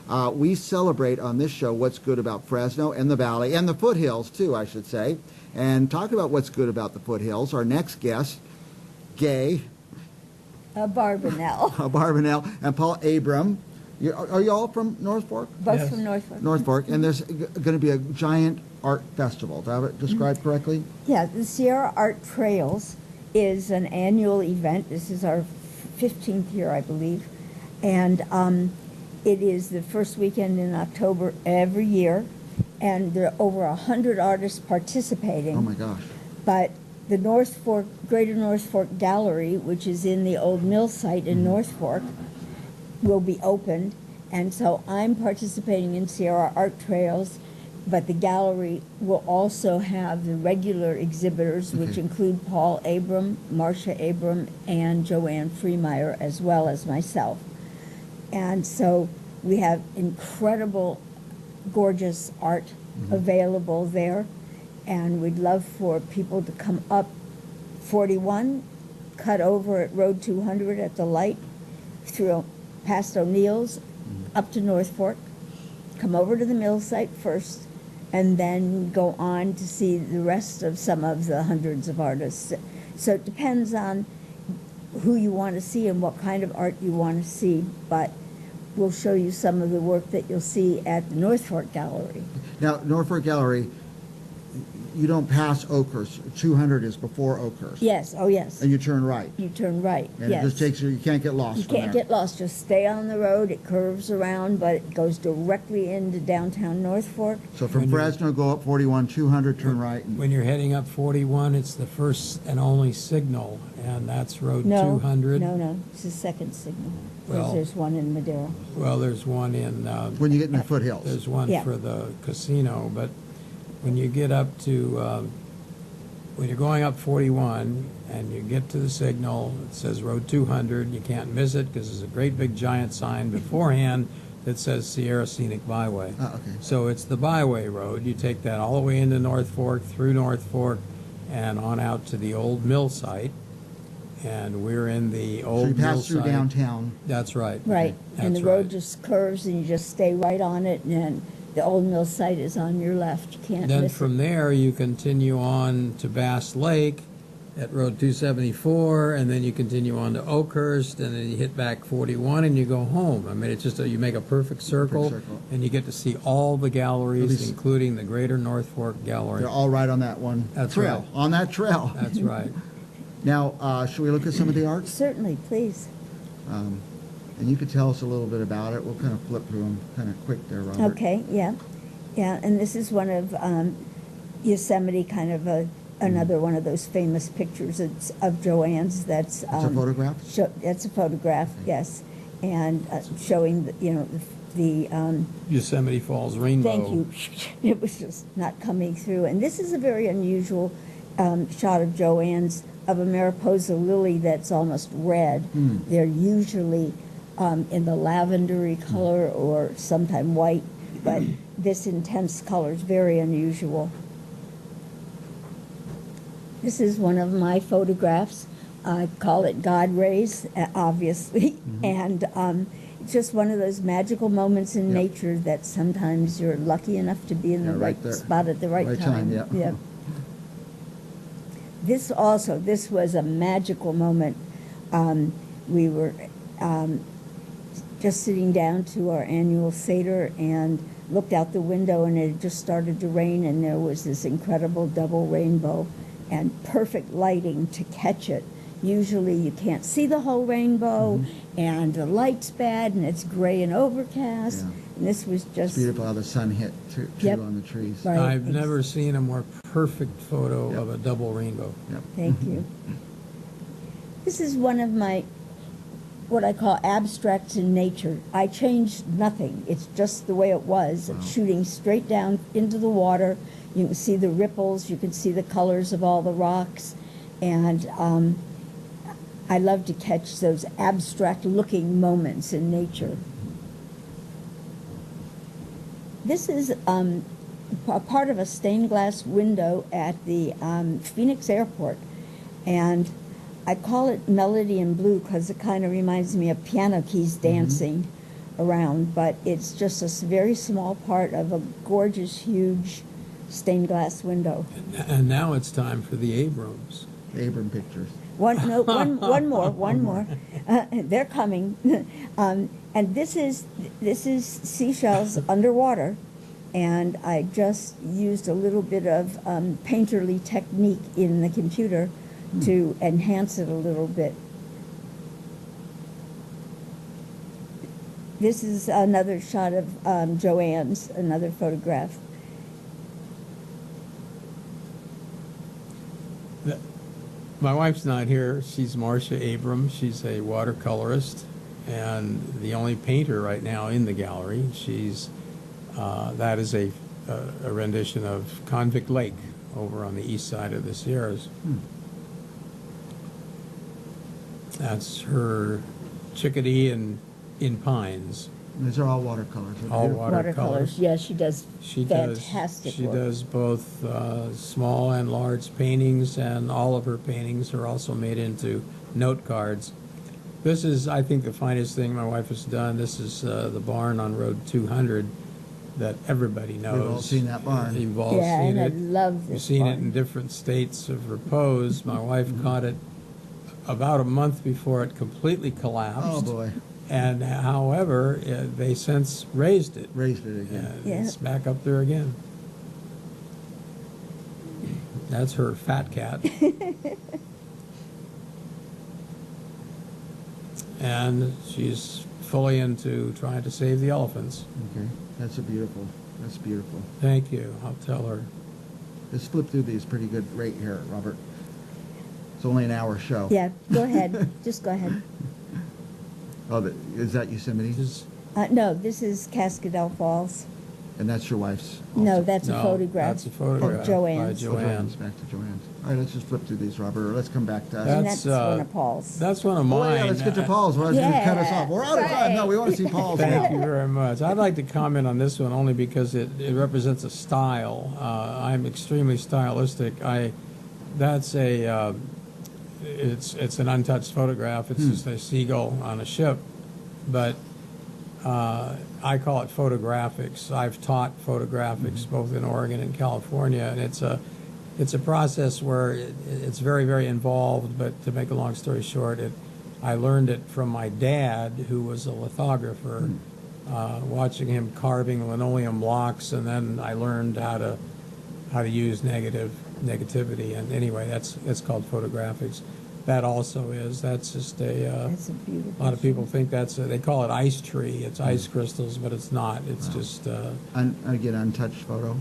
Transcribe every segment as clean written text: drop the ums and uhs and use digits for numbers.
We celebrate on this show what's good about Fresno and the Valley and the foothills too, I should say. And talk about what's good about the foothills. Our next guest, Gay Abarbanell. Abarbanell and Paul Abrum. Are you all from North Fork? Both Yes. from North Fork. North Fork, and there's going to be a giant art festival. Do I have it described correctly? Yeah, the Sierra Art Trails is an annual event. This is our 15th year, I believe. And it is the first weekend in October every year. And there are over 100 artists participating. Oh my gosh. But the North Fork, Greater North Fork Gallery, which is in the old mill site in North Fork, will be opened. And so I'm participating in Sierra Art Trails, but the gallery will also have the regular exhibitors, which Okay. include Paul Abrum, Marcia Abrum, and Joanne Freemeyer, as well as myself. And so we have incredible, gorgeous art available there, and we'd love for people to come up 41, cut over at Road 200 at the light, through past O'Neill's, up to North Fork, come over to the mill site first, and then go on to see the rest of some of the hundreds of artists. So it depends on who you want to see and what kind of art you want to see, but we'll show you some of the work that you'll see at the North Fork Gallery. Now, North Fork Gallery, you don't pass Oakhurst. 200 is before Oakhurst. Yes, oh yes. And you turn right. You turn right, And yes. it just takes you can't get lost You from can't there. get lost. Just stay on the road. It curves around, but it goes directly into downtown North Fork. So from When you- Fresno, go up 41, 200, turn right. And When you're heading up 41, it's the first and only signal, and that's Road No, 200. no, it's the second signal. Well- There's one in Madera. Well, there's one in, when you get in the foothills. there's one Yeah. for the casino, but when you get up to, when you're going up 41 and you get to the signal, it says Road 200, you can't miss it because there's a great big giant sign beforehand that says Sierra Scenic Byway. Ah, okay. So it's the byway road. You take that all the way into North Fork, through North Fork, and on out to the old mill site. And we're in the So old you mill pass through site. downtown. That's right. Right, and the That's road right. just curves and you just stay right on it, and then the old mill site is on your left. You can't Then miss from it. there, you continue on to Bass Lake at Road 274, and then you continue on to Oakhurst, and then you hit back 41, and you go home. I mean, it's just you make a perfect circle, circle. and you get to see all the galleries, These- including the Greater North Fork Gallery. They're all right on that one That's trail. right. On that trail. That's right. Now, should we look at some of the art? Certainly, please. And you could tell us a little bit about it. We'll kind of flip through them kind of quick there, Robert. Okay, yeah. Yeah, and this is one of Yosemite, kind of another one of those famous pictures of Joanne's. That's It's a photograph? That's a photograph, yes, and showing the Yosemite Falls Rainbow. thank you. It was just not coming through, and this is a very unusual shot of Joanne's of a Mariposa lily that's almost red. They're usually in the lavendery color or sometime white, but this intense color is very unusual. This is one of my photographs. I call it God Rays, obviously, and it's just one of those magical moments in Yep. nature that sometimes you're lucky enough to be in the Yeah, right right there. spot at the right time. yeah. This was a magical moment. We were just sitting down to our annual Seder and looked out the window, and it had just started to rain, and there was this incredible double rainbow and perfect lighting to catch it. Usually you can't see the whole rainbow, and the light's bad, and it's gray and overcast. Yeah. And this was It's just beautiful how the sun hit too Yep. on the trees. Right. I've never seen a more perfect photo Yep. of a double rainbow. Yep. Thank you. This is one of my, what I call abstracts in nature. I changed nothing. It's just the way it was. It's shooting straight down into the water. You can see the ripples. You can see the colors of all the rocks. And I love to catch those abstract-looking moments in nature. This is a part of a stained glass window at the Phoenix Airport. And I call it Melody in Blue because it kind of reminds me of piano keys dancing. around, but it's just a very small part of a gorgeous, huge stained glass window. And now it's time for the Abrams. Abrum pictures. One more. They're coming. And this is seashells underwater, and I just used a little bit of painterly technique in the computer to enhance it a little bit. This is another shot of Joanne's, another photograph. My wife's not here. She's Marcia Abrum. She's a watercolorist and the only painter right now in the gallery. That is a rendition of Convict Lake over on the east side of the Sierras. That's her Chickadee and in Pines. These are all watercolors. They're All beautiful. watercolors. Yeah, she does fantastic She work. does both small and large paintings, and all of her paintings are also made into note cards. This is, I think, the finest thing my wife has done. This is the barn on Road 200 that everybody knows. We've all seen that barn. You've all Yeah, seen and it. I love this You've seen it in barn. different states of repose. My wife caught it about a month before it completely collapsed. Oh, boy. And however, they since raised it. Raised it again. And Yeah. it's back up there again. That's her fat cat. And she's fully into trying to save the elephants. Okay. That's beautiful. That's beautiful. Thank you. I'll tell her. Let's flip through these pretty good right here, Robert. It's only an hour show. Yeah, go ahead. Just go ahead. Oh, is that Yosemite? Just, No, this is Cascadel Falls. And that's your wife's? No, also? that's a no, photograph. that's a photograph of Joanne's. by Oh, Joanne. Back to Joanne's. All right, let's just flip through these, Robert. Or let's come back to us. And That's, that's one of Paul's. That's one of Oh, mine. yeah, let's get to Paul's. Well, going to cut us Yeah, off. We're out of time. right. No, we want to see Paul's Thank now. you very much. I'd like to comment on this one only because it represents a style. I'm extremely stylistic. That's a it's an untouched photograph. It's just a seagull on a ship, but I call it photographics. I've taught photographics both in Oregon and California, and it's a process where it's very, very involved. But to make a long story short, I learned it from my dad, who was a lithographer, watching him carving linoleum blocks, and then I learned how to use negativity. And anyway, that's called photographics. That also is. That's just That's a beautiful. a lot of people think they call it ice tree. It's ice crystals, but it's not. It's just, Again, untouched photo.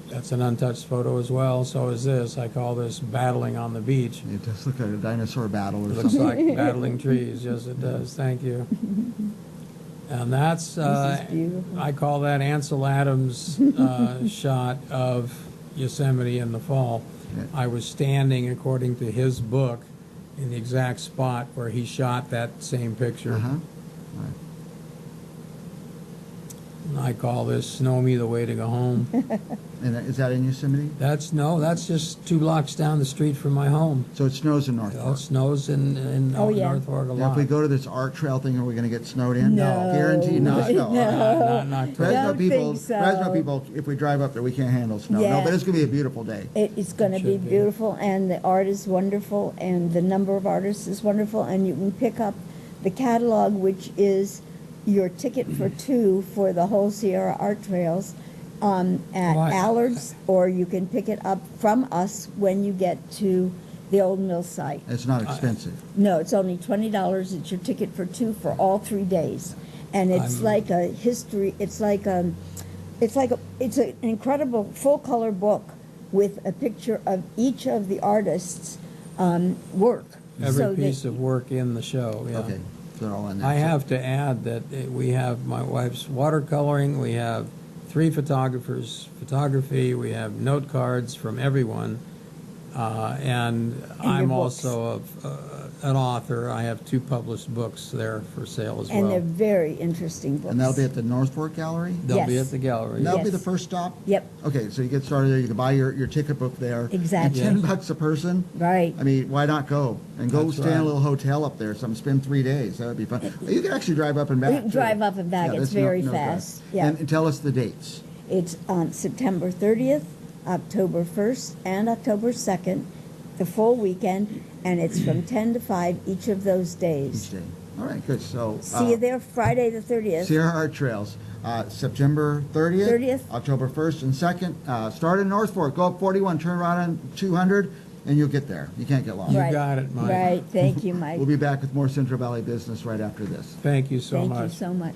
that's an untouched photo as well. So is this. I call this battling on the beach. It does look like a dinosaur battle or It looks something. like battling trees. Yes, it does. Thank you. And that's, This is beautiful. I call that Ansel Adams shot of Yosemite in the fall. Yeah. I was standing, according to his book, in the exact spot where he shot that same picture. Uh-huh. And I call this "Snow Me the Way to Go Home." And is that in Yosemite? That's just 2 blocks down the street from my home. So it snows in North It Fork. snows in Oh, yeah. North Fork a Now, lot. if we go to this art trail thing, are we going to get snowed in? No. Guaranteed not. No. Not Fresno Don't people, think so. Fresno people, if we drive up there, we can't handle snow. No, Yeah. but it's going to be a beautiful day. It's going to It be should be. beautiful, and the art is wonderful, and the number of artists is wonderful, and you can pick up the catalog, which is your ticket for 2 for the whole Sierra Art Trails at Right. Allard's, or you can pick it up from us when you get to the Old Mill site. It's not expensive. No, it's only $20. It's your ticket for 2 for all 3 days, and it's like a history. It's an incredible full color book with a picture of each of the artists' work. Every So piece that- of work in the show. Yeah. Okay, they're all in there. I have to add that we have my wife's watercoloring, we have 3 photographers' photography, we have note cards from everyone. And your I'm books. also an author. I have 2 published books there for sale as And they're well. very interesting books. And that'll be at the North Fork Gallery? They'll be Yes. at the gallery. And that'll be Yes. the first stop? Yep, Okay, so you get started there, you can buy your ticket book there. Exactly. And $10 a person? right. I mean, why not go? And go That's stay in right. a little hotel up there, spend 3 days, that would be fun. You can actually drive up and back, We can too. drive up and back. Yeah, It's that's very no drive. fast. Yeah. And tell us the dates. It's on September 30th, October 1st, and October 2nd, the full weekend, and it's from 10 to 5 each of those Each days. day. All right, good, so. See you there Friday the 30th. Sierra Art Trails, September 30th. 30th. October 1st and 2nd. Start in North Fork, go up 41, turn around on 200, and you'll get there. You can't get lost. You Right. got it, Mike. Right, thank you, Mike. We'll be back with more Central Valley business right after this. Thank you so Thank much. you so much.